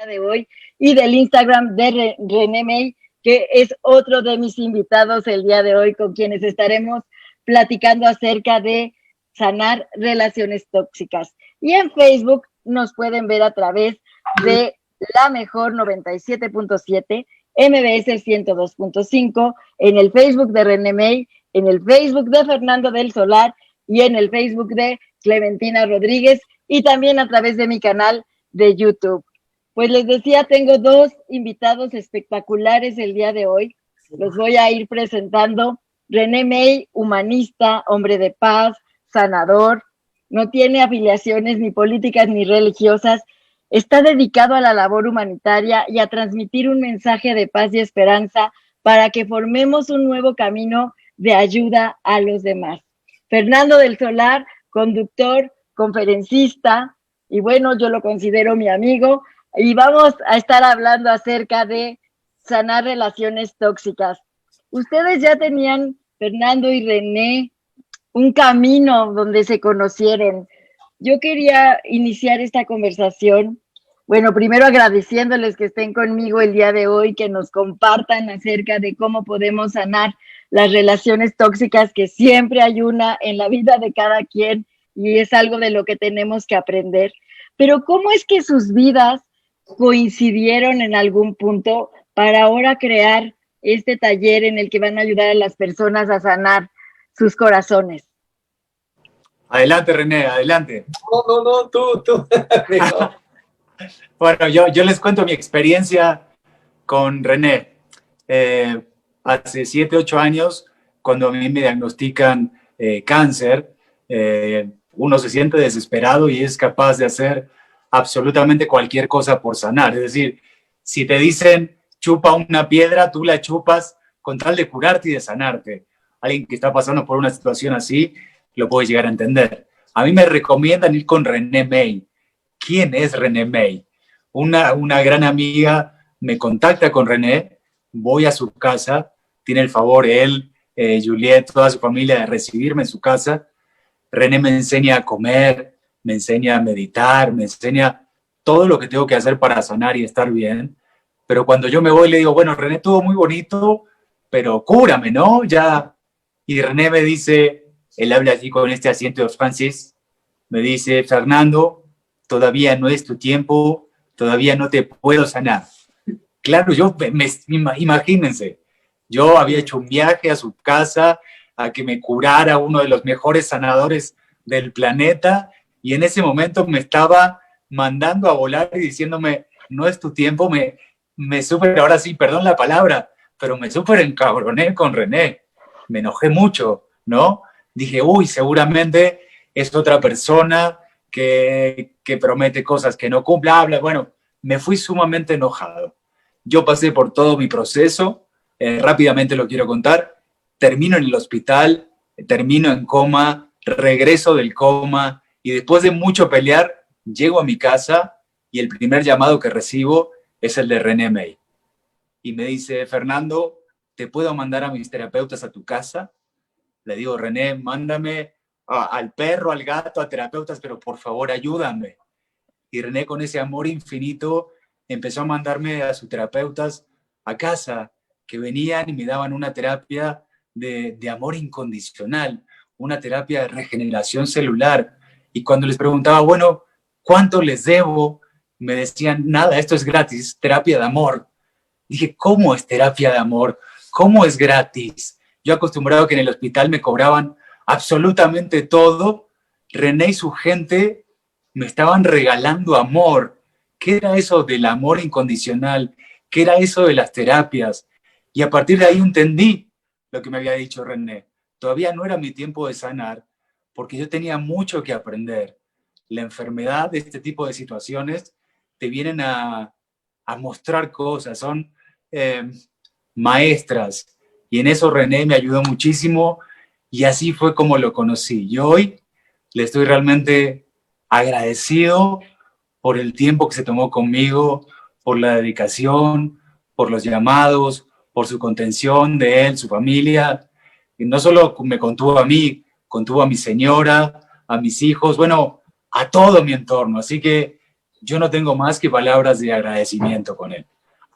de hoy y del Instagram de René May, que es otro de mis invitados el día de hoy, con quienes estaremos platicando acerca de sanar relaciones tóxicas. Y en Facebook nos pueden ver a través de La Mejor 97.7, MBS 102.5, en el Facebook de René May, en el Facebook de Fernando del Solar y en el Facebook de Clementina Rodríguez, y también a través de mi canal de YouTube. Pues les decía, tengo dos invitados espectaculares el día de hoy. Los voy a ir presentando. René May, humanista, hombre de paz, sanador, no tiene afiliaciones ni políticas ni religiosas, está dedicado a la labor humanitaria y a transmitir un mensaje de paz y esperanza para que formemos un nuevo camino de ayuda a los demás. Fernando del Solar, conductor, conferencista, y bueno, yo lo considero mi amigo, y vamos a estar hablando acerca de sanar relaciones tóxicas. Ustedes ya tenían, Fernando y René, un camino donde se conocieron. Yo quería iniciar esta conversación, bueno, primero agradeciéndoles que estén conmigo el día de hoy, que nos compartan acerca de cómo podemos sanar las relaciones tóxicas, que siempre hay una en la vida de cada quien y es algo de lo que tenemos que aprender. Pero ¿cómo es que sus vidas coincidieron en algún punto para ahora crear este taller en el que van a ayudar a las personas a sanar sus corazones? Adelante, René, adelante. No, tú. Bueno, yo les cuento mi experiencia con René. Hace 7, 8 años, cuando a mí me diagnostican cáncer, uno se siente desesperado y es capaz de hacer absolutamente cualquier cosa por sanar. Es decir, si te dicen chupa una piedra, tú la chupas con tal de curarte y de sanarte. Alguien que está pasando por una situación así lo puede llegar a entender. A mí me recomiendan ir con René May. ¿Quién es René May? Una gran amiga me contacta con René, voy a su casa, tiene el favor él, Juliette, toda su familia de recibirme en su casa. René me enseña a comer, me enseña a meditar, me enseña todo lo que tengo que hacer para sanar y estar bien. Pero cuando yo me voy le digo, bueno, René, todo muy bonito, pero cúrame, ¿no? Ya. Y René me dice, él habla allí con este acento francés, me dice, Fernando, todavía no es tu tiempo, todavía no te puedo sanar. Claro, imagínense, yo había hecho un viaje a su casa a que me curara uno de los mejores sanadores del planeta y en ese momento me estaba mandando a volar y diciéndome, no es tu tiempo, me súper, ahora sí, perdón la palabra, pero me súper encabroné con René, me enojé mucho, ¿no? Dije, uy, seguramente es otra persona que promete cosas que no cumple, habla, bueno, me fui sumamente enojado. Yo pasé por todo mi proceso, rápidamente lo quiero contar, termino en el hospital, termino en coma, regreso del coma y después de mucho pelear, llego a mi casa y el primer llamado que recibo es el de René May. Y me dice, Fernando, ¿te puedo mandar a mis terapeutas a tu casa? Le digo, René, mándame al perro, al gato, a terapeutas, pero por favor ayúdame. Y René, con ese amor infinito, empezó a mandarme a sus terapeutas a casa, que venían y me daban una terapia de amor incondicional, una terapia de regeneración celular. Y cuando les preguntaba, bueno, ¿cuánto les debo? Me decían, nada, esto es gratis, terapia de amor. Dije, ¿cómo es terapia de amor? ¿Cómo es gratis? Yo acostumbrado que en el hospital me cobraban absolutamente todo. René y su gente me estaban regalando amor. ¿Qué era eso del amor incondicional? ¿Qué era eso de las terapias? Y a partir de ahí entendí lo que me había dicho René. Todavía no era mi tiempo de sanar, porque yo tenía mucho que aprender. La enfermedad de este tipo de situaciones te vienen a mostrar cosas, son maestras. Y en eso René me ayudó muchísimo y así fue como lo conocí. Y hoy le estoy realmente agradecido por el tiempo que se tomó conmigo, por la dedicación, por los llamados, por su contención de él, su familia. Y no solo me contuvo a mí, contuvo a mi señora, a mis hijos, bueno, a todo mi entorno. Así que yo no tengo más que palabras de agradecimiento con él.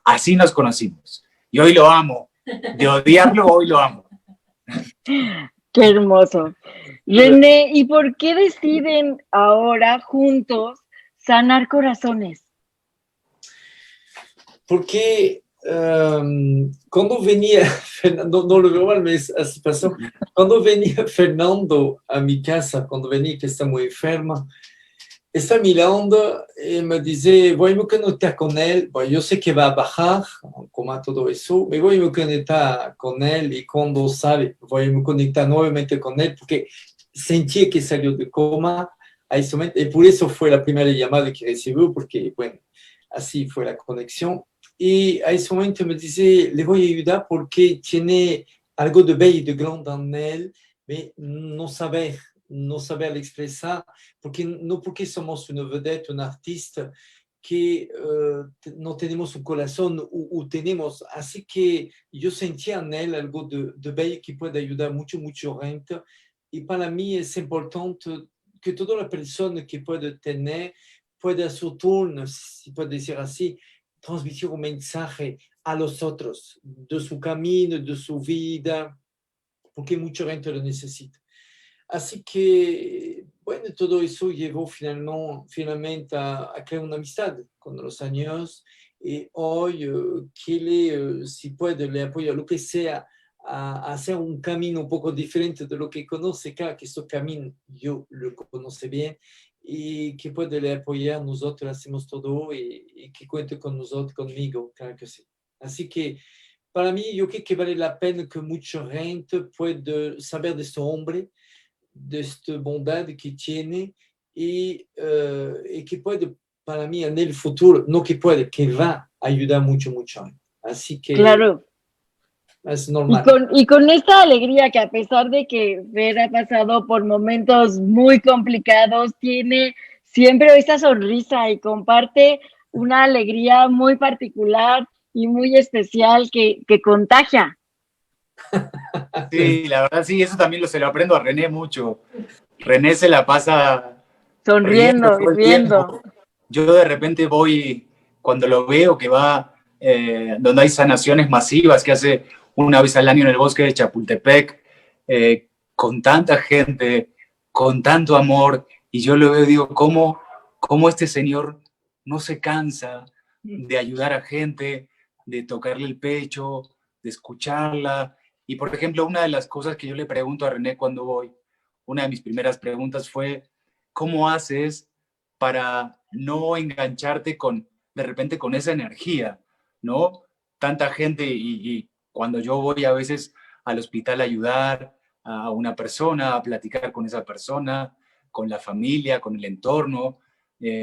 Así nos conocimos. Y hoy lo amo. De odiarlo, hoy lo amo. Qué hermoso. René, ¿y por qué deciden ahora juntos sanar corazones? Porque cuando venía, no lo veo mal, así pasó, cuando venía Fernando a mi casa, cuando venía que está muy enferma, está mirando y me dice, voy a conectar con él, bueno, yo sé que va a bajar, como a todo eso, me voy a conectar con él y cuando sabe, voy a conectar nuevamente con él, porque sentí que salió de coma a ese momento, y por eso fue la primera llamada que recibió, porque, bueno, así fue la conexión. Y a ese momento me dice, le voy a ayudar porque tiene algo de bello y de grande en él, pero no saber expresar, porque no porque somos una vedette, un artista, que no tenemos un corazón o tenemos. Así que yo sentía en él algo de bello que puede ayudar mucho, mucho gente. Y para mí es importante que toda la persona que puede tener pueda a su turno, si puede decir así, transmitir un mensaje a los otros de su camino, de su vida, porque mucha gente lo necesita. Así que, bueno, todo eso llevó finalmente a crear una amistad con los años y hoy si puede, le apoyo lo que sea a hacer un camino un poco diferente de lo que conoce, claro que este camino yo lo conoce bien y que puede le apoyar, nosotros hacemos todo y que cuente con nosotros, conmigo, claro que sí. Así que para mí yo creo que vale la pena que mucha gente pueda saber de este hombre, de esta bondad que tiene y que puede, para mí, en el futuro, no que puede, que va a ayudar mucho, mucho. Así que Claro. es Y normal. con esta alegría que a pesar de que Fer ha pasado por momentos muy complicados, tiene siempre esa sonrisa y comparte una alegría muy particular y muy especial que contagia. Sí, la verdad, sí, eso también se lo aprendo a René mucho. René se la pasa riendo Sonriendo, todo el riendo. tiempo. Yo de repente voy, cuando lo veo que va, donde hay sanaciones masivas que hace una vez al año en el bosque de Chapultepec, con tanta gente, con tanto amor, y yo lo veo y digo, ¿cómo este señor no se cansa de ayudar a gente, de tocarle el pecho, de escucharla? Y por ejemplo, una de las cosas que yo le pregunto a René cuando voy, una de mis primeras preguntas fue, ¿cómo haces para no engancharte de repente con esa energía, ¿no? Tanta gente y cuando yo voy a veces al hospital a ayudar a una persona, a platicar con esa persona, con la familia, con el entorno,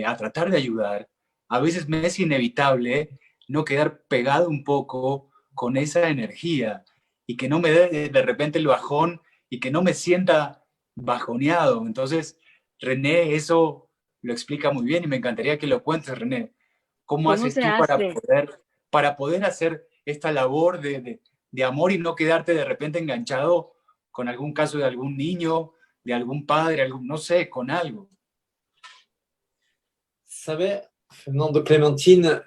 a tratar de ayudar, a veces me es inevitable no quedar pegado un poco con esa energía y que no me dé de repente el bajón y que no me sienta bajoneado. Entonces, René, eso lo explica muy bien y me encantaría que lo cuentes, René. ¿Cómo ¿Cómo haces se tú hace? para poder hacer esta labor de amor y no quedarte de repente enganchado con algún caso de algún niño, de algún padre, no sé, con algo? ¿Sabe, Fernando Clementina,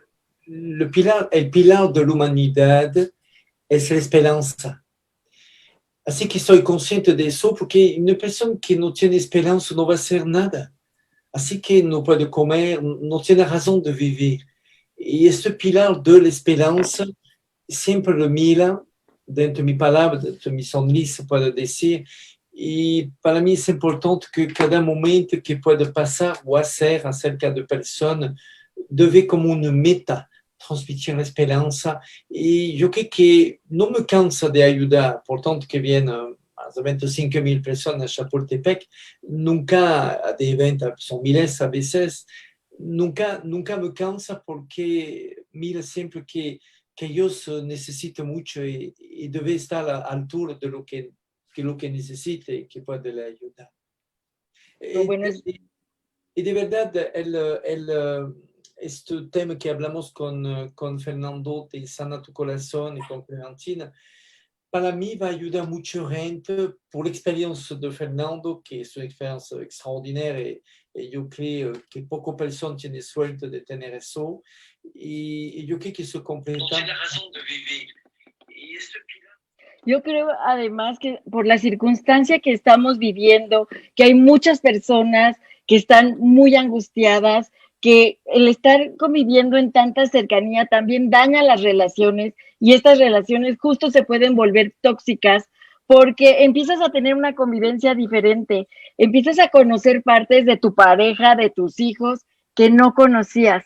el pilar de la humanidad es la esperanza. Así que soy consciente de eso porque una persona que no tiene esperanza no va a hacer nada. Así que no puede comer, no tiene razón de vivir. Y este pilar de la esperanza siempre lo mira dentro de mi palabra, dentro de mi sonrisa, puedo decir. Y para mí es importante que cada momento que pueda pasar o hacer acerca de personas, debe como una meta transmitir la esperanza. Y yo creo que no me cansa de ayudar, por tanto que vienen más de 25,000 personas a Chapultepec, nunca de eventos, son miles a veces, nunca me cansa porque mira siempre que ellos necesitan mucho y debe estar a la altura de lo que necesite y que puede le ayudar. Lo Y bueno de, es, y de verdad, este tema que hablamos con Fernando de Sana tu Corazón y con Clementina, para mí va a ayudar mucha gente por la experiencia de Fernando, que es una experiencia extraordinaria yo creo que pocas personas tienen suerte de tener eso. Y yo creo que eso completa. Yo creo además que por la circunstancia que estamos viviendo, que hay muchas personas que están muy angustiadas, que el estar conviviendo en tanta cercanía también daña las relaciones y estas relaciones justo se pueden volver tóxicas porque empiezas a tener una convivencia diferente, empiezas a conocer partes de tu pareja, de tus hijos que no conocías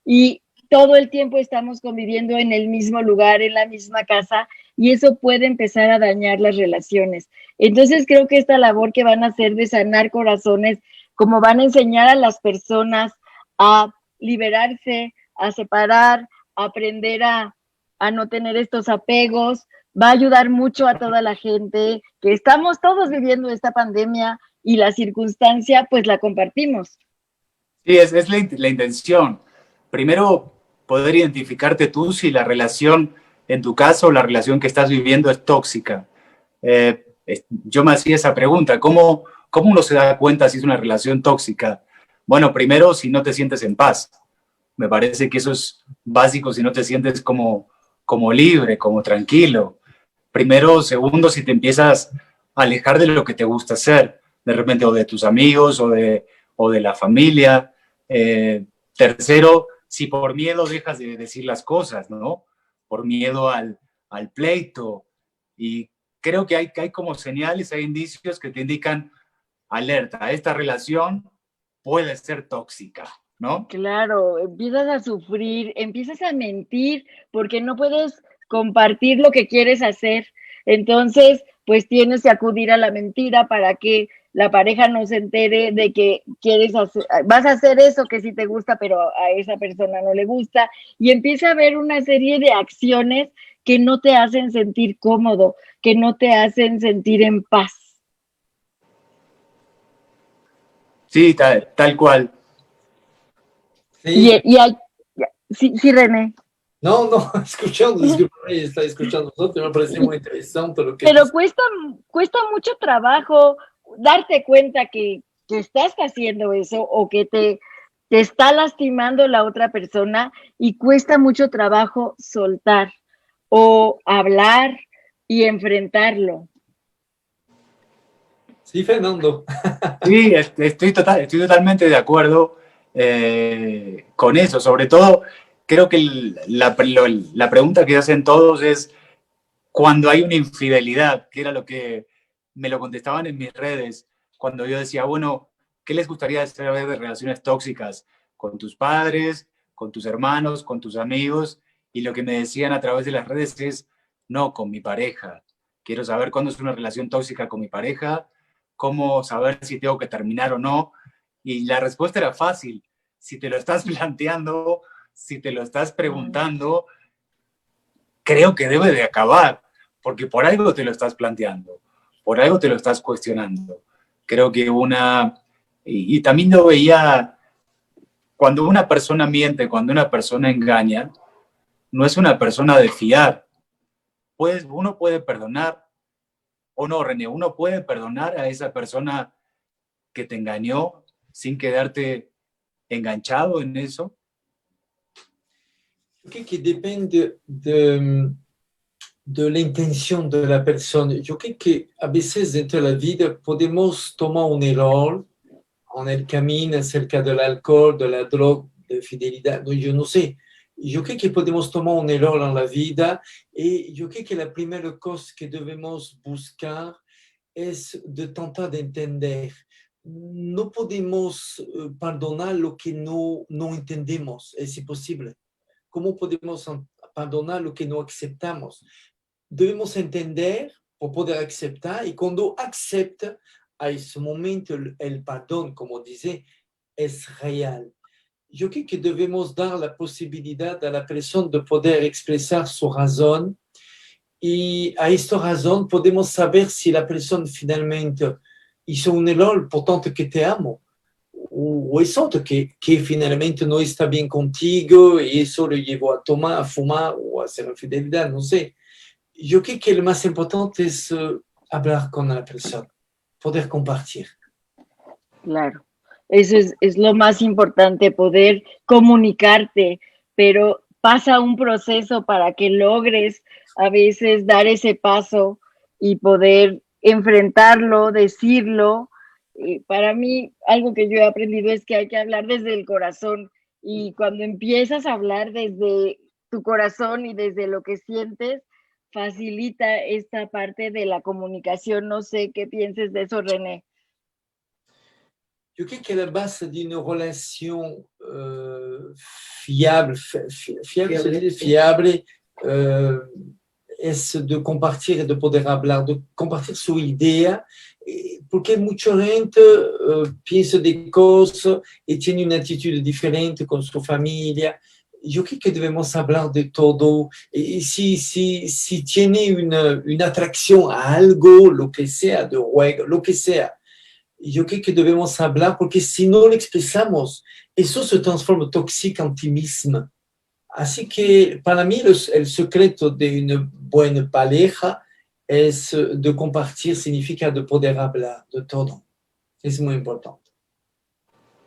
y todo el tiempo estamos conviviendo en el mismo lugar, en la misma casa y eso puede empezar a dañar las relaciones. Entonces creo que esta labor que van a hacer de sanar corazones, como van a enseñar a las personas a liberarse, a separar, a aprender a no tener estos apegos, va a ayudar mucho a toda la gente que estamos todos viviendo esta pandemia y la circunstancia, pues la compartimos. Sí, es la intención. Primero, poder identificarte tú si la relación, en tu caso, la relación que estás viviendo es tóxica. Yo me hacía esa pregunta, ¿cómo uno se da cuenta si es una relación tóxica? Bueno, primero, si no te sientes en paz. Me parece que eso es básico, si no te sientes como libre, como tranquilo. Primero, segundo, si te empiezas a alejar de lo que te gusta hacer, de repente, o de tus amigos, o de la familia. Tercero, si por miedo dejas de decir las cosas, ¿no? Por miedo al pleito. Y creo que hay como señales, hay indicios que te indican, alerta, esta relación puede ser tóxica, ¿no? Claro, empiezas a sufrir, empiezas a mentir porque no puedes compartir lo que quieres hacer. Entonces, pues tienes que acudir a la mentira para que la pareja no se entere de que quieres hacer, vas a hacer eso que sí te gusta, pero a esa persona no le gusta. Y empieza a haber una serie de acciones que no te hacen sentir cómodo, que no te hacen sentir en paz. Sí, tal cual. Sí. Sí, René. No, escuchando, está escuchando nosotros, me parece muy interesante lo que Pero dice. cuesta mucho trabajo darte cuenta que estás haciendo eso o que te está lastimando la otra persona y cuesta mucho trabajo soltar o hablar y enfrentarlo. Sí, Fernando. Sí, estoy totalmente de acuerdo con eso. Sobre todo, creo que la pregunta que hacen todos es cuando hay una infidelidad, que era lo que me lo contestaban en mis redes, cuando yo decía, bueno, ¿qué les gustaría saber de relaciones tóxicas? Con tus padres, con tus hermanos, con tus amigos, y lo que me decían a través de las redes es, no, con mi pareja. Quiero saber cuándo es una relación tóxica con mi pareja, cómo saber si tengo que terminar o no. Y la respuesta era fácil. Si te lo estás planteando, si te lo estás preguntando, creo que debe de acabar, porque por algo te lo estás planteando, por algo te lo estás cuestionando. Creo que y también lo veía, cuando una persona miente, cuando una persona engaña, no es una persona de fiar. Pues uno puede perdonar, o no, René, uno puede perdonar a esa persona que te engañó sin quedarte enganchado en eso. Creo que depende de la intención de la persona. Yo creo que a veces dentro de la vida podemos tomar un error en el camino acerca del alcohol, de la droga, de fidelidad, no, yo no sé. Yo creo que podemos tomar un error en la vida y yo creo que la primera cosa que debemos buscar es de tratar de entender. No podemos perdonar lo que no entendemos, es imposible. ¿Cómo podemos perdonar lo que no aceptamos? Debemos entender para poder aceptar y cuando acepta, a ese momento el perdón, como dice, es real. Yo creo que debemos dar la posibilidad a la persona de poder expresar su razón y a esta razón podemos saber si la persona finalmente hizo un error, por tanto que te amo, o es otro que finalmente no está bien contigo y eso lo llevó a tomar, a fumar o a hacer infidelidad, no sé. Yo creo que lo más importante es hablar con la persona, poder compartir. Claro. Eso es lo más importante, poder comunicarte, pero pasa un proceso para que logres a veces dar ese paso y poder enfrentarlo, decirlo. Para mí, algo que yo he aprendido es que hay que hablar desde el corazón y cuando empiezas a hablar desde tu corazón y desde lo que sientes, facilita esta parte de la comunicación. No sé qué pienses de eso, René. Je crois que la base d'une relation fiable, fiable es de compartir y de poder hablar, de compartir su idea, porque mucha gente piensa de cosas y tiene una actitud diferente con su familia. Yo creo que debemos hablar de todo. Y si tiene una atracción a algo, lo que sea, de juego, lo que sea, yo creo que debemos hablar porque si no lo expresamos, eso se transforma tóxico en ti mismo. Así que para mí el secreto de una buena pareja es de compartir, significa de poder hablar de todo. Es muy importante.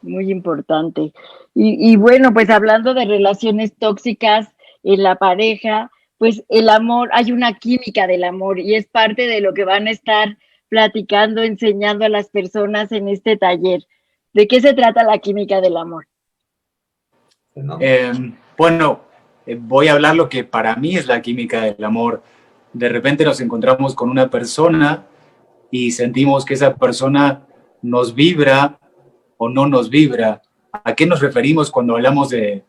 Muy importante. Y bueno, pues hablando de relaciones tóxicas en la pareja, pues el amor, hay una química del amor y es parte de lo que van a estar platicando, enseñando a las personas en este taller. ¿De qué se trata la química del amor? Bueno, voy a hablar lo que para mí es la química del amor. De repente nos encontramos con una persona y sentimos que esa persona nos vibra o no nos vibra. ¿A qué nos referimos cuando hablamos de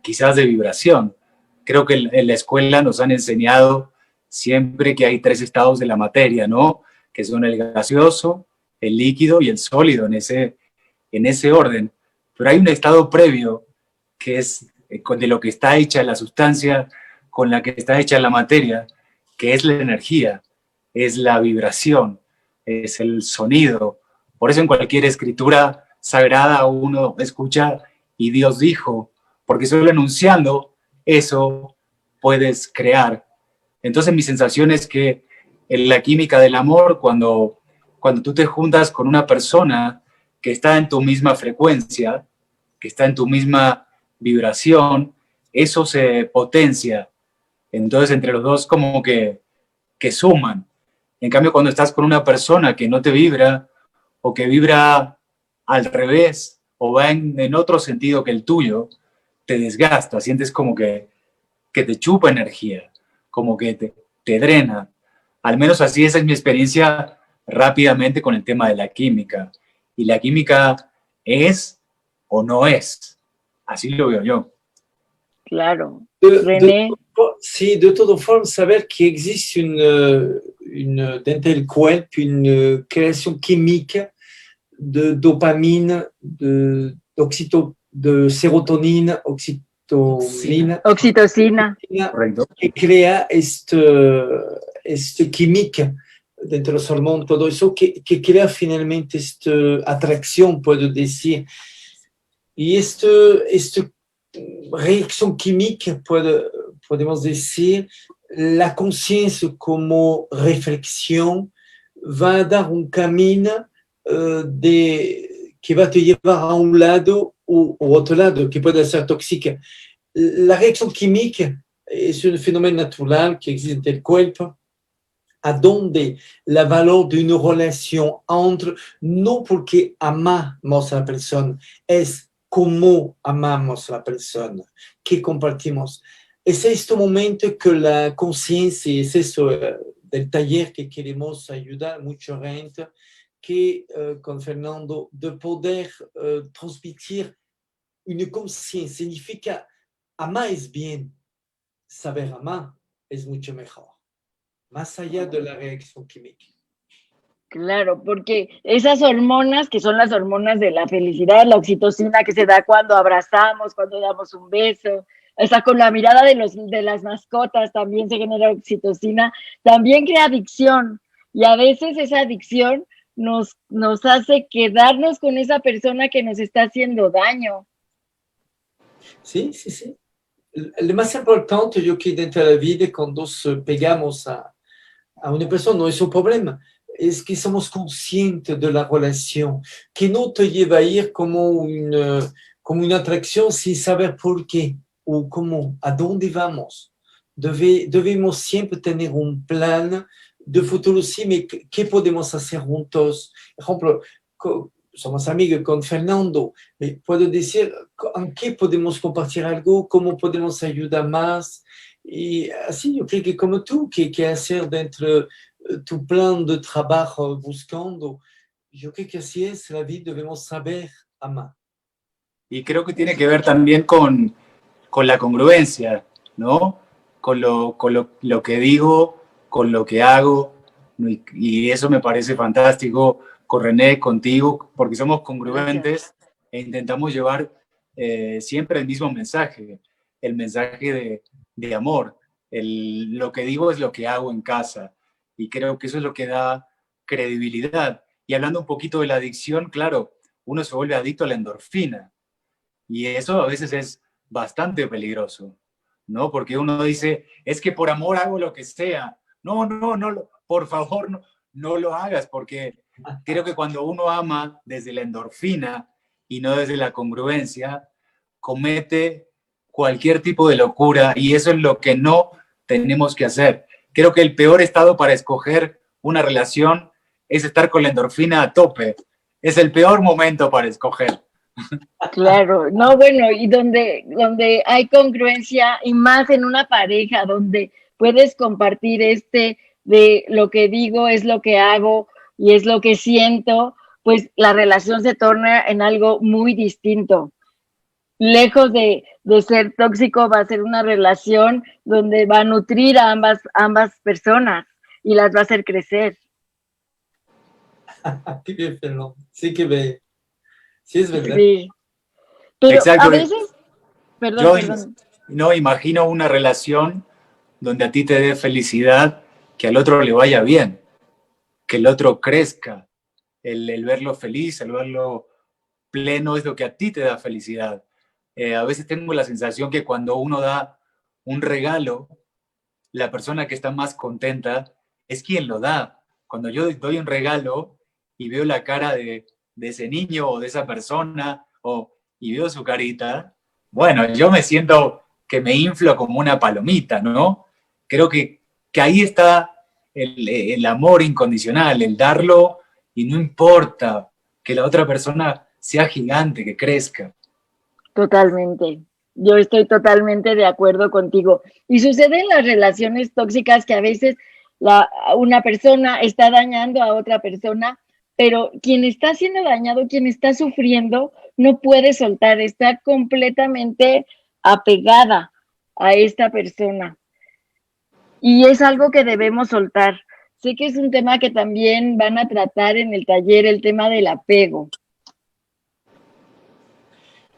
quizás de vibración? Creo que en la escuela nos han enseñado siempre que hay 3 estados de la materia, ¿no? Que son el gaseoso, el líquido y el sólido, en ese orden. Pero hay un estado previo que es de lo que está hecha la sustancia, con la que está hecha la materia, que es la energía, es la vibración, es el sonido. Por eso en cualquier escritura sagrada uno escucha y Dios dijo, porque solo enunciando eso puedes crear. Entonces mi sensación es que en la química del amor, cuando tú te juntas con una persona que está en tu misma frecuencia, que está en tu misma vibración, eso se potencia. Entonces entre los dos como que suman. En cambio, cuando estás con una persona que no te vibra o que vibra al revés o va en otro sentido que el tuyo, te desgasta, sientes como que te chupa energía, como que te drena. Al menos así esa es mi experiencia rápidamente con el tema de la química. Y la química es o no es. Así lo veo yo. Claro. René. Sí, de todas formas, saber que existe dentro del cuerpo una creación química de dopamina, de serotonina, oxitocina. Correcto. Que crea esta química dentro de los hormonas, todo eso, que crea finalmente esta atracción, puedo decir. Y esta reacción química, podemos decir, la conciencia como reflexión va a dar un camino que va a te llevar a un lado o otro lado, que puede ser tóxica. La reacción química es un fenómeno natural que existe en el cuerpo, a donde el valor de una relación entre, no porque amamos a la persona, es cómo amamos a la persona, que compartimos. Es este momento que la conciencia, es eso del taller que queremos ayudar a mucha gente, que con Fernando, de poder transmitir una conciencia, significa amar es bien, saber amar es mucho mejor, más allá de la reacción química. Claro, porque esas hormonas que son las hormonas de la felicidad, la oxitocina que se da cuando abrazamos, cuando damos un beso, hasta con la mirada de las mascotas también se genera oxitocina, también crea adicción y a veces esa adicción nos hace quedarnos con esa persona que nos está haciendo daño. Sí. Lo más importante, yo creo, dentro de la vida, cuando nos pegamos a una persona, no es un problema. es que somos conscientes de la relación, que no te lleva a ir como una atracción sin saber por qué o cómo, a dónde vamos. Debemos siempre tener un plan de futuro, sí, mais ¿qué podemos hacer juntos? Por ejemplo, somos amigos con Fernando, puedo decir en qué podemos compartir algo, cómo podemos ayudar más. Y así yo creo que como tú, ¿qué hacer dentro de tu plan de trabajo buscando? Yo creo que así es la vida, debemos saber amar. Y creo que tiene que ver también con la congruencia, ¿no? Con lo que digo, con lo que hago, y eso me parece fantástico con René, contigo, porque somos congruentes. Gracias. E intentamos llevar siempre el mismo mensaje, el mensaje de amor. Lo que digo es lo que hago en casa, y creo que eso es lo que da credibilidad. Y hablando un poquito de la adicción, claro, uno se vuelve adicto a la endorfina, y eso a veces es bastante peligroso, ¿no? Porque uno dice, es que por amor hago lo que sea. No, por favor, no lo hagas, porque creo que cuando uno ama desde la endorfina y no desde la congruencia, comete cualquier tipo de locura, y eso es lo que no tenemos que hacer. Creo que el peor estado para escoger una relación es estar con la endorfina a tope. Es el peor momento para escoger. Claro, no, bueno, y donde hay congruencia, y más en una pareja, donde puedes compartir de lo que digo es lo que hago y es lo que siento, pues la relación se torna en algo muy distinto. Lejos de ser tóxico, va a ser una relación donde va a nutrir a ambas personas y las va a hacer crecer. Qué bien, Fernando. Sí, qué bello. Sí, es verdad. Sí. Pero exacto. A veces, perdón. No imagino una relación donde a ti te dé felicidad que al otro le vaya bien, que el otro crezca, el verlo feliz, el verlo pleno es lo que a ti te da felicidad. A veces tengo la sensación que cuando uno da un regalo, la persona que está más contenta es quien lo da. Cuando yo doy un regalo y veo la cara de ese niño o de esa persona y veo su carita, bueno, yo me siento que me inflo como una palomita, ¿no? Creo que ahí está el amor incondicional, el darlo, y no importa que la otra persona sea gigante, que crezca. Totalmente. Yo estoy totalmente de acuerdo contigo. Y sucede en las relaciones tóxicas que a veces una persona está dañando a otra persona, pero quien está siendo dañado, quien está sufriendo, no puede soltar, está completamente apegada a esta persona. Y es algo que debemos soltar. Sé que es un tema que también van a tratar en el taller, el tema del apego.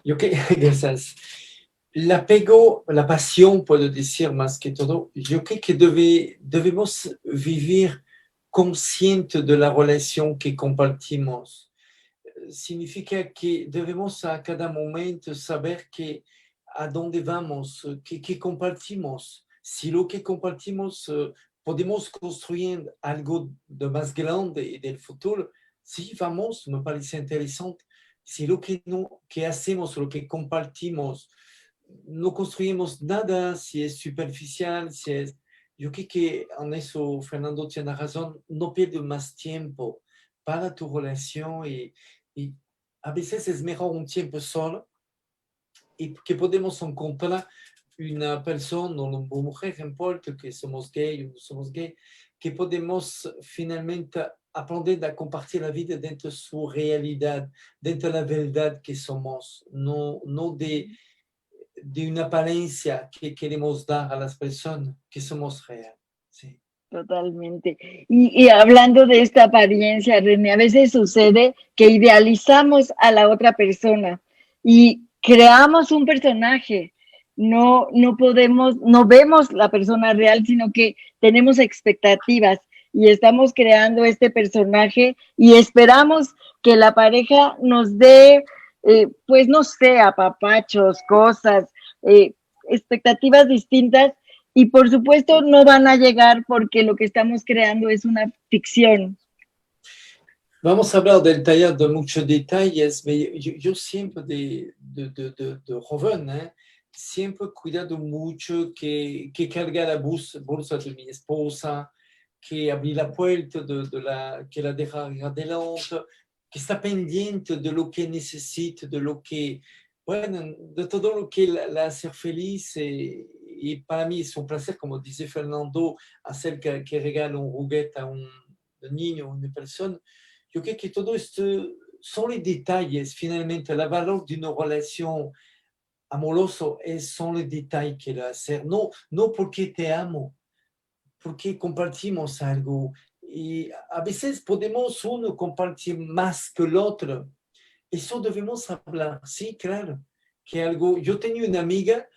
Yo creo que el apego, la pasión, puedo decir más que todo, yo creo que debemos vivir conscientes de la relación que compartimos. Significa que debemos a cada momento saber a dónde vamos, que compartimos. Si lo que compartimos podemos construir algo de más grande y del futuro, sí, vamos, me parece interesante. Si lo que hacemos, lo que compartimos, no construimos nada, si es superficial, yo creo que en eso Fernando tiene razón, no pierdes más tiempo para tu relación y a veces es mejor un tiempo solo y que podemos encontrar una persona o una mujer, no importa que somos gay o no somos gay, que podemos finalmente aprender a compartir la vida dentro de su realidad, dentro de la verdad que somos, no de una apariencia que queremos dar a las personas, que somos reales. Sí. Totalmente. Y hablando de esta apariencia, René, a veces sucede que idealizamos a la otra persona y creamos un personaje. No vemos la persona real, sino que tenemos expectativas y estamos creando este personaje y esperamos que la pareja nos dé, pues no sé, apapachos, cosas, expectativas distintas. Y por supuesto no van a llegar porque lo que estamos creando es una ficción. Vamos a hablar del taller de muchos detalles, pero yo siempre de joven, ¿eh? Siempre he cuidado mucho que cargar la bolsa de mi esposa, que abrir la puerta, que la dejar adelante, que está pendiente de lo que necesita, de lo que, bueno, de todo lo que la hace feliz. Y para mí es un placer, como dice Fernando, hacer que regale un juguete a un niño, a una persona. Yo creo que todo esto son los detalles, finalmente, el valor de una relación amorosa son los detalles que la hacer. No, no porque te amo, porque compartimos algo. Y a veces podemos uno compartir más que el otro. Eso debemos hablar, sí, claro. Que algo, yo tenía una amiga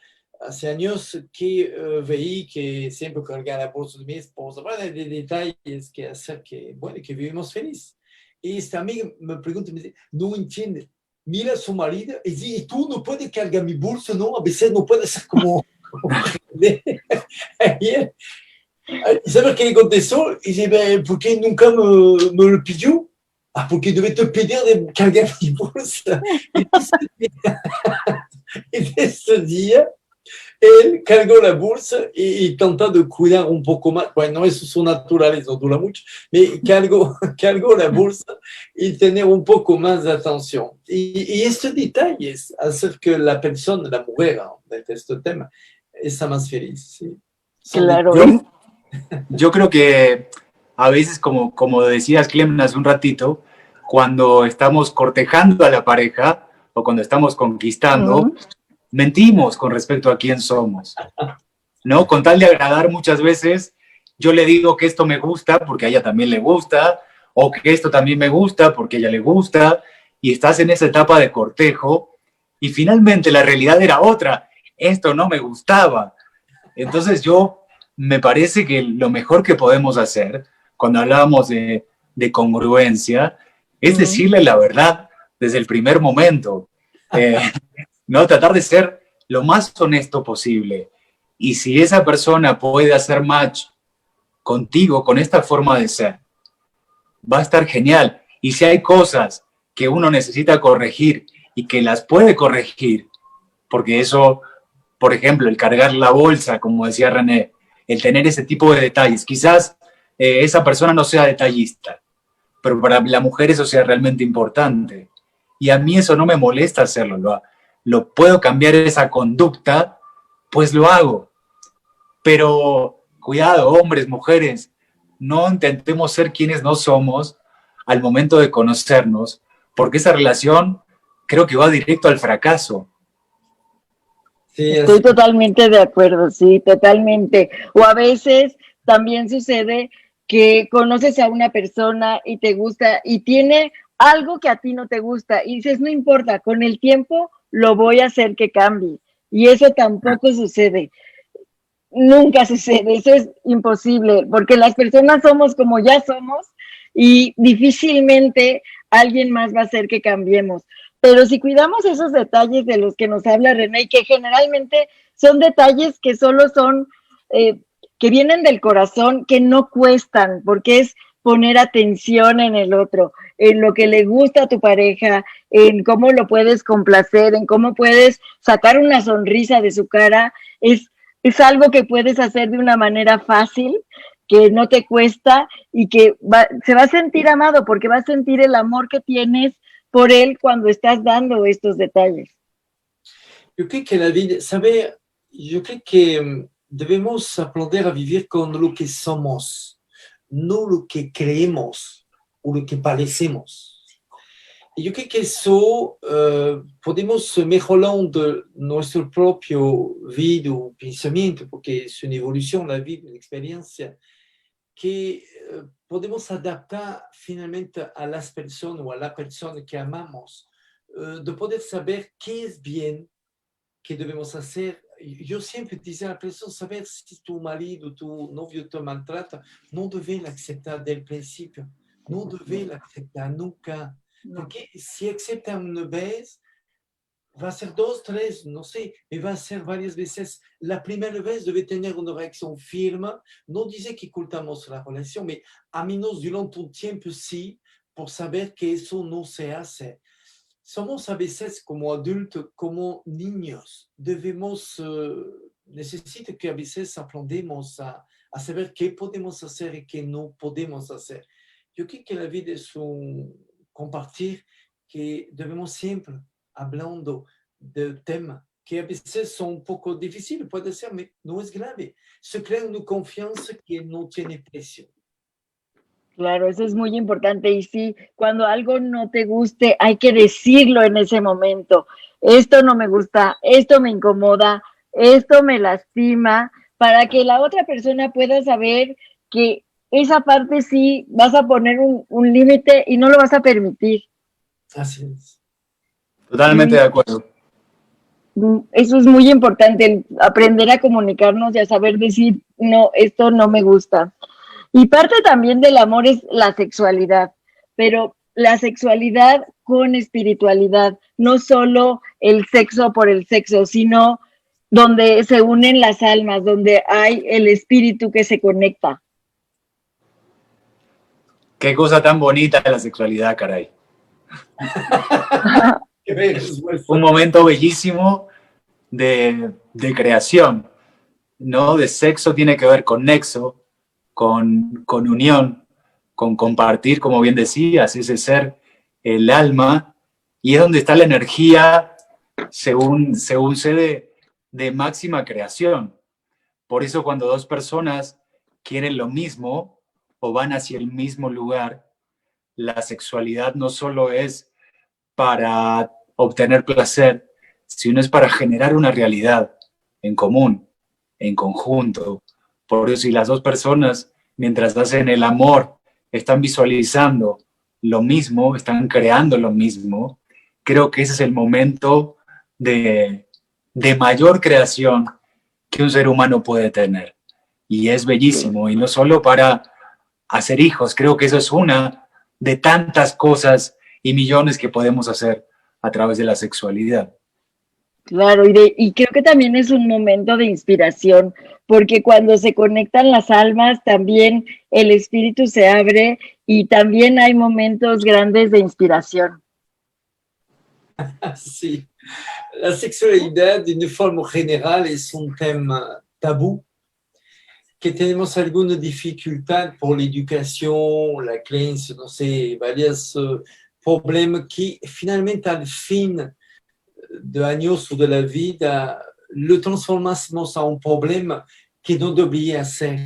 hace años que veía que siempre cargaba por sus mi esposa, bueno, de detalles que hacer que, bueno, que vivimos feliz. Y esta amiga me pregunta, me dice, no entiende, mira a su marido y dice, ¿y tú no puedes cargar mi bolso? No, a veces no puede ser como... ¿Y sabes qué le contestó? Y dice, ¿por qué nunca me lo pidió? Ah, porque debe te pedir de cargar mi bolsa. Y de ese día, él cargó la bolsa y tentó de cuidar un poco más. Bueno, eso es su naturaleza, no dura mucho, pero cargó la bolsa y tener un poco más de atención. Y estos detalles hacen que la persona, la mujer, ¿no?, de este tema, está más feliz. ¿Sí? Son Claro, Yo, yo creo que a veces, como decías, Clemen, hace un ratito, cuando estamos cortejando a la pareja o cuando estamos conquistando, ujú, mentimos con respecto a quién somos, ¿no? Con tal de agradar muchas veces, yo le digo que esto me gusta porque a ella también le gusta, o que esto también me gusta porque a ella le gusta, y estás en esa etapa de cortejo, y finalmente la realidad era otra, esto no me gustaba. Entonces me parece que lo mejor que podemos hacer cuando hablábamos de congruencia es ujú. decirle la verdad desde el primer momento. Eh, ¿No? Tratar de ser lo más honesto posible. Y si esa persona puede hacer match contigo, con esta forma de ser, va a estar genial. Y si hay cosas que uno necesita corregir y que las puede corregir, porque eso, por ejemplo, el cargar la bolsa, como decía René, el tener ese tipo de detalles, quizás esa persona no sea detallista, pero para la mujer eso sea realmente importante. Y a mí eso no me molesta hacerlo, lo puedo cambiar esa conducta, pues lo hago. Pero cuidado, hombres, mujeres, no intentemos ser quienes no somos al momento de conocernos, porque esa relación creo que va directo al fracaso. Sí, Estoy totalmente de acuerdo, sí, totalmente. O a veces también sucede que conoces a una persona y te gusta y tiene algo que a ti no te gusta y dices, no importa, con el tiempo lo voy a hacer que cambie. Y eso tampoco sucede. Nunca sucede, eso es imposible, porque las personas somos como ya somos y difícilmente alguien más va a hacer que cambiemos. Pero si cuidamos esos detalles de los que nos habla René, que generalmente son detalles que solo son, que vienen del corazón, que no cuestan, porque es poner atención en el otro, en lo que le gusta a tu pareja, en cómo lo puedes complacer, en cómo puedes sacar una sonrisa de su cara, es algo que puedes hacer de una manera fácil, que no te cuesta y que se va a sentir amado porque va a sentir el amor que tienes por él cuando estás dando estos detalles. yo creo que la vida, ¿sabe? Yo creo que debemos aprender a vivir con lo que somos, no lo que creemos o lo que parecemos. Y yo creo que eso podemos mejorando nuestro propio vida o pensamiento, porque es una evolución, la vida, la experiencia, que podemos adaptar finalmente a las personas o a la persona que amamos, de poder saber qué es bien, qué debemos hacer. Yo siempre decía a la persona, saber si tu marido, tu novio te maltrata, no debes aceptar del principio, no debes aceptar nunca, No. porque si acepta una vez, va a ser dos, tres, no sé, y va a ser varias veces. La primera vez debe tener una reacción firme. No dice que ocultamos la relación, pero a menos durante un tiempo sí, por saber que eso no se hace. Somos a veces como adultos, como niños. Necesito que a veces aprendamos a saber qué podemos hacer y qué no podemos hacer. Yo creo que la vida es un compartir que debemos siempre hablando de temas que a veces son un poco difíciles, puede ser, pero no es grave. Se crea una confianza que no tiene precio. Claro, eso es muy importante. Y sí, cuando algo no te guste, hay que decirlo en ese momento. Esto no me gusta, esto me incomoda, esto me lastima, para que la otra persona pueda saber que esa parte sí vas a poner un límite y no lo vas a permitir. Así es. Totalmente de acuerdo. Eso es muy importante, el aprender a comunicarnos y a saber decir, no, esto no me gusta. Y parte también del amor es la sexualidad, pero la sexualidad con espiritualidad, no solo el sexo por el sexo, sino donde se unen las almas, donde hay el espíritu que se conecta. Qué cosa tan bonita la sexualidad, caray. Un momento bellísimo de creación, ¿no? De sexo tiene que ver con nexo, con unión, con compartir, como bien decías, ese ser, el alma, y es donde está la energía, según se de máxima creación. Por eso cuando dos personas quieren lo mismo o van hacia el mismo lugar, la sexualidad no solo es para obtener placer, sino es para generar una realidad en común, en conjunto. Por eso si las dos personas, mientras hacen el amor, están visualizando lo mismo, están creando lo mismo, creo que ese es el momento de mayor creación que un ser humano puede tener. Y es bellísimo, y no solo para hacer hijos, creo que eso es una de tantas cosas y millones que podemos hacer a través de la sexualidad. Claro, y creo que también es un momento de inspiración, porque cuando se conectan las almas, también el espíritu se abre y también hay momentos grandes de inspiración. Sí, la sexualidad de una forma general es un tema tabú, que tenemos alguna dificultad por la educación, la creencia, no sé, varios problemas que finalmente al fin de años o de la vida lo transformamos a un problema que no debería ser.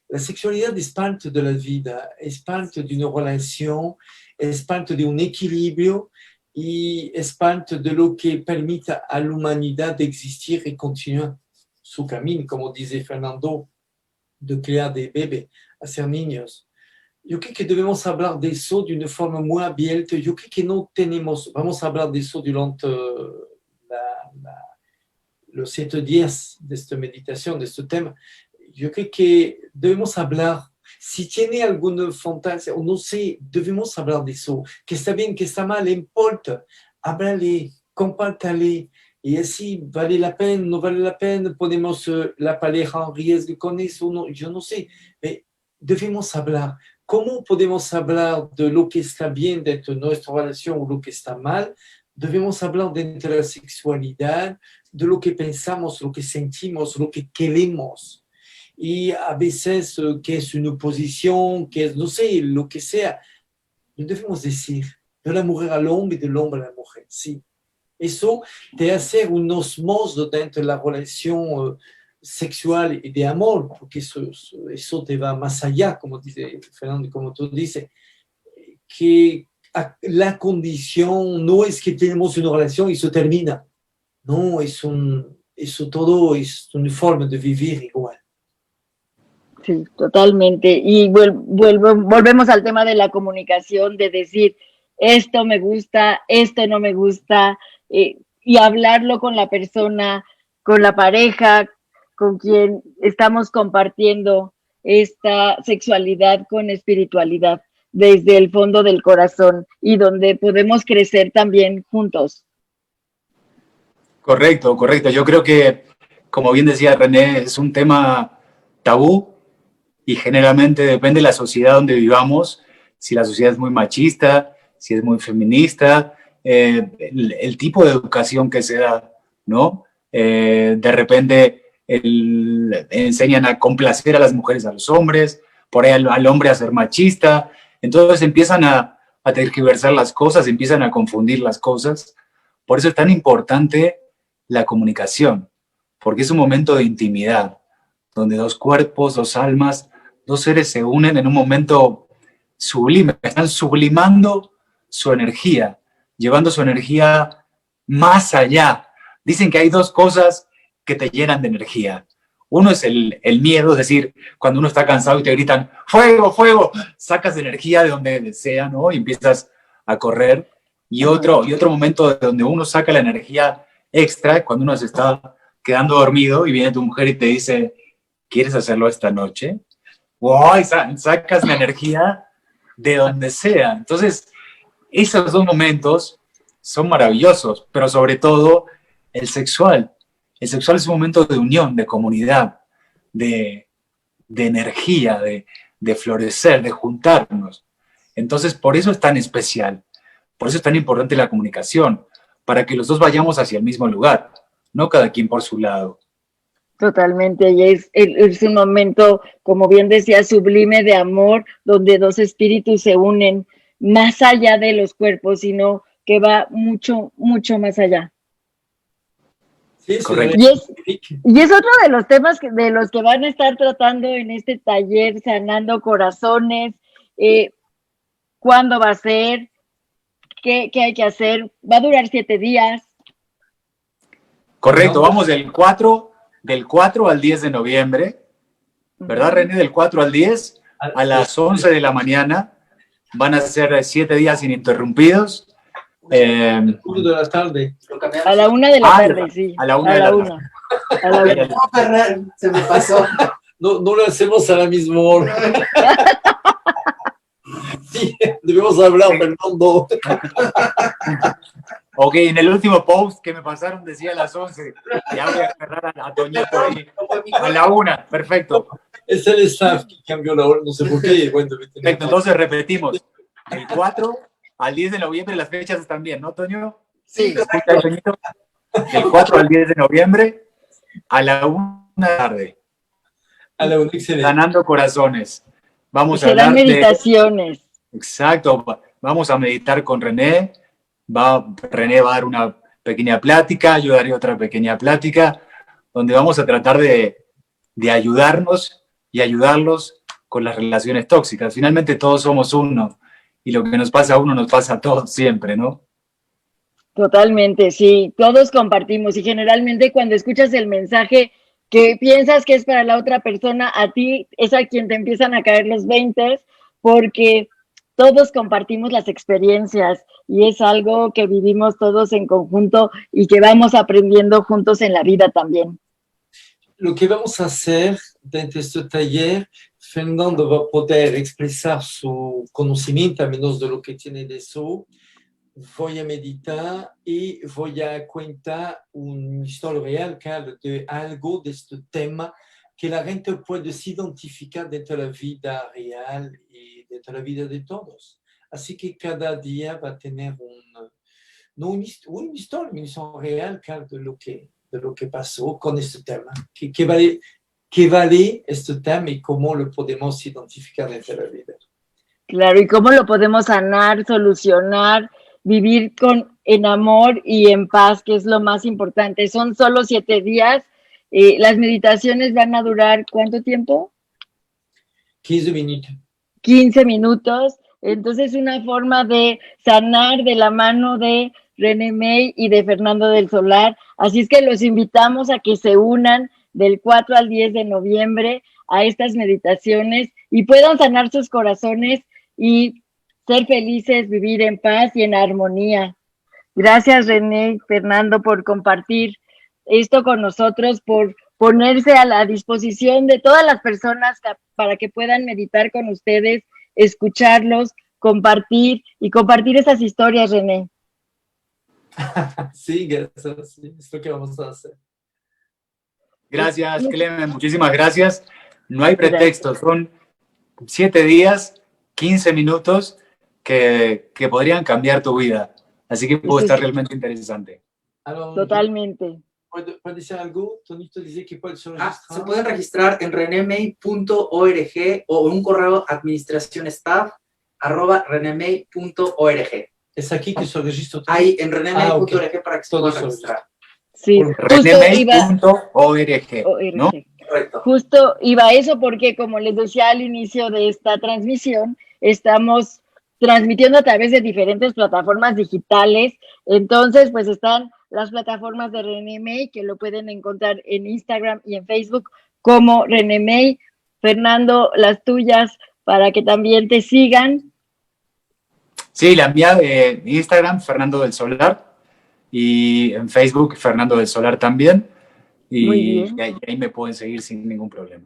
La sexualidad es parte de la vida, es parte de una relación, es parte de un equilibrio y es parte de lo que permite a la humanidad de existir y continuar su camino, como dice Fernando, de crear des bebés, hacer niños. Yo creo que debemos hablar de eso de una forma muy abierta. Yo creo que no tenemos, vamos a hablar de eso durante los 7 días de esta meditación, de este tema. Yo creo que debemos hablar, si tiene alguna fantasía, o no sé, debemos hablar de eso, que está bien, que está mal, importa, háblale, compártale, y así vale la pena, no vale la pena, ponemos la pareja en riesgo con eso, no, yo no sé, debemos hablar. ¿Cómo podemos hablar de lo que está bien dentro de nuestra relación o lo que está mal? Debemos hablar dentro de la sexualidad, de lo que pensamos, lo que sentimos, lo que queremos. Y a veces, que es una oposición, que es, no sé, lo que sea, lo debemos decir, de la mujer al hombre y del hombre a la mujer, sí. Eso te hace un osmosis dentro de la relación sexual y de amor, porque eso te va más allá, como dice Fernando, como tú dices, que la condición no es que tenemos una relación y eso termina, no, eso todo es una forma de vivir igual. Sí, totalmente. Y volvemos al tema de la comunicación, de decir, esto me gusta, esto no me gusta, y hablarlo con la persona, con la pareja, con quien estamos compartiendo esta sexualidad con espiritualidad desde el fondo del corazón y donde podemos crecer también juntos. Correcto, correcto. Yo creo que, como bien decía René, es un tema tabú y generalmente depende de la sociedad donde vivamos, si la sociedad es muy machista, si es muy feminista, el tipo de educación que se da, ¿no? De repente enseñan a complacer a las mujeres, a los hombres, por ahí al hombre a ser machista, entonces empiezan a tergiversar las cosas, empiezan a confundir las cosas. Por eso es tan importante la comunicación, porque es un momento de intimidad, donde dos cuerpos, dos almas, dos seres se unen en un momento sublime, están sublimando su energía, llevando su energía más allá. Dicen que hay dos cosas que te llenan de energía. Uno es el miedo, es decir, cuando uno está cansado y te gritan, ¡fuego, fuego! Sacas energía de donde sea, ¿no? Y empiezas a correr. Y otro momento donde uno saca la energía extra, cuando uno se está quedando dormido y viene tu mujer y te dice, ¿quieres hacerlo esta noche? ¡Wow! Sacas la energía de donde sea. Entonces, esos dos momentos son maravillosos, pero sobre todo el sexual. El sexual es un momento de unión, de comunidad, de energía, de florecer, de juntarnos. Entonces, por eso es tan especial, por eso es tan importante la comunicación, para que los dos vayamos hacia el mismo lugar, no cada quien por su lado. Totalmente, y es un momento, como bien decía, sublime de amor, donde dos espíritus se unen más allá de los cuerpos, sino que va mucho, mucho más allá. Sí, correcto. Y es otro de los temas de los que van a estar tratando en este taller, Sanando Corazones. ¿Cuándo va a ser? ¿Qué hay que hacer? Va a durar 7 días. Correcto, vamos del 4 al 10 de noviembre, ¿verdad, René? Del 4 al 10 a las 11 de la mañana. Van a ser 7 días ininterrumpidos. El turno de la tarde. A la 1 de la tarde, sí. A la 1 de la tarde. A la 1. Se me pasó. No lo hacemos a la misma hora. Sí, debemos hablar, Fernando. Ok, en el último post que me pasaron decía a las 11. Ya voy a agarrar a Toñito ahí. A la 1, perfecto. Es el staff que cambió la hora, no sé por qué. Bueno, perfecto, entonces repetimos. El 4 al 10 de noviembre, las fechas están bien, ¿no, Toño? Sí, ¿Escucha, Toñito? Del 4 al 10 de noviembre a la 1 de la tarde. A la 1, excelente. Sanando corazones. Vamos a Serán hablar meditaciones. Exacto, vamos a meditar con René. René va a dar una pequeña plática, yo daré otra pequeña plática, donde vamos a tratar de ayudarnos y ayudarlos con las relaciones tóxicas. Finalmente todos somos uno, y lo que nos pasa a uno nos pasa a todos siempre, ¿no? Totalmente, sí, todos compartimos, y generalmente cuando escuchas el mensaje que piensas que es para la otra persona, a ti es a quien te empiezan a caer los 20, porque todos compartimos las experiencias y es algo que vivimos todos en conjunto y que vamos aprendiendo juntos en la vida también. Lo que vamos a hacer dentro de este taller, Fernando va a poder expresar su conocimiento, a menos de lo que tiene de eso. Voy a meditar y voy a contar una historia real que habla de algo de este tema que la gente puede se identificar dentro de la vida real y dentro de la vida de todos. Así que cada día va a tener una historia real que habla de lo que pasó con este tema. ¿Qué vale este tema y cómo lo podemos identificar dentro de la vida? Claro, y cómo lo podemos sanar, solucionar, vivir en amor y en paz, que es lo más importante. Son solo 7 días. Las meditaciones van a durar, ¿cuánto tiempo? 15 minutos. 15 minutos. Entonces, una forma de sanar de la mano de René May y de Fernando del Solar. Así es que los invitamos a que se unan del 4 al 10 de noviembre a estas meditaciones y puedan sanar sus corazones y ser felices, vivir en paz y en armonía. Gracias, René, Fernando, por compartir esto con nosotros, por ponerse a la disposición de todas las personas para que puedan meditar con ustedes, escucharlos, compartir esas historias, René. Sí, gracias. Sí, es lo que vamos a hacer. Gracias, Clemen, muchísimas gracias. No hay pretextos, son 7 días 15 minutos que podrían cambiar tu vida. Así que puede estar realmente interesante. Alors, Totalmente. ¿puedes decir algo? Tony te dice que puedes Se registrar. pueden registrar en renemey.org o en un correo administracionstaff@renemey.org. Es aquí que se registra todo. Hay en renemey.org ok. para que se Todo puedan eso. registrar. Sí, justo iba, Renemey.org, ¿no? Correcto. justo iba a eso porque, como les decía al inicio de esta transmisión, estamos transmitiendo a través de diferentes plataformas digitales. Entonces, pues están las plataformas de René May, que lo pueden encontrar en Instagram y en Facebook como René May. Fernando, las tuyas, para que también te sigan. Sí, la mía de Instagram, Fernando del Solar, y en Facebook, Fernando del Solar también. Muy Y bien. ahí me pueden seguir sin ningún problema.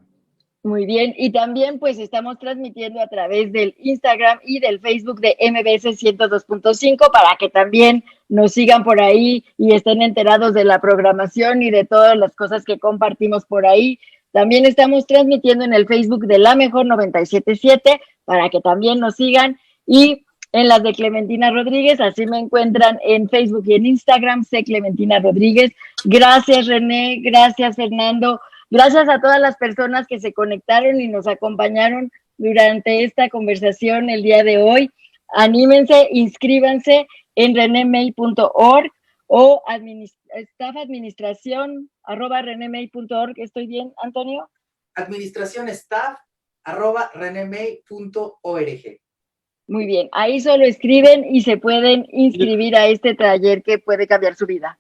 Muy bien, y también pues estamos transmitiendo a través del Instagram y del Facebook de MBS 102.5 para que también nos sigan por ahí y estén enterados de la programación y de todas las cosas que compartimos por ahí. También estamos transmitiendo en el Facebook de La Mejor 97.7 para que también nos sigan, y en las de Clementina Rodríguez, así me encuentran en Facebook y en Instagram, C. Clementina Rodríguez. Gracias, René, gracias, Fernando. Gracias a todas las personas que se conectaron y nos acompañaron durante esta conversación el día de hoy. Anímense, inscríbanse en renemay.org o staffadministración@renemay.org. ¿Estoy bien, Antonio? Administracionstaff@renemey.org. Muy bien, ahí solo escriben y se pueden inscribir a este taller que puede cambiar su vida.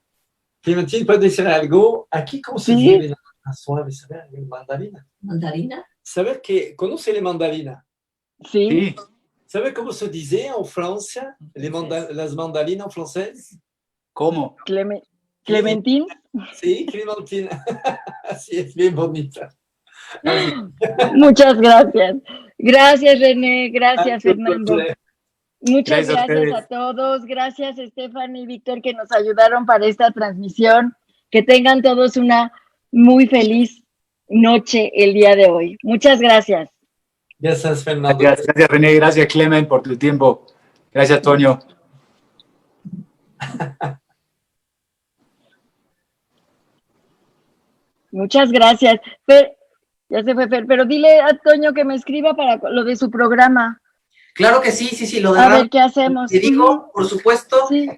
Clementine, ¿puedes decir algo? Aquí, ¿cómo se Sí. dice la suave? ¿Saber? Mandarina. ¿Mandarina? ¿Saber que conoce la mandarina? Sí, Sí, ¿Sabe cómo se dice en Francia las mandarinas en francés? ¿cómo? Clementine. Sí, Clementine. Así es, bien bonita. Así. Muchas gracias. Gracias, René. Gracias, Fernando. Muchas Gracias a gracias ustedes. a todos. Gracias, Stephanie y Víctor, que nos ayudaron para esta transmisión. Que tengan todos una muy feliz noche el día de hoy. Muchas gracias. Gracias, Fernando. Gracias, René. Gracias, Clement, por tu tiempo. Gracias, Toño. Muchas gracias. Fer, ya se fue Fer, pero dile a Toño que me escriba para lo de su programa. Claro que sí, lo de A radio. ver qué hacemos. Te digo, por supuesto, Sí.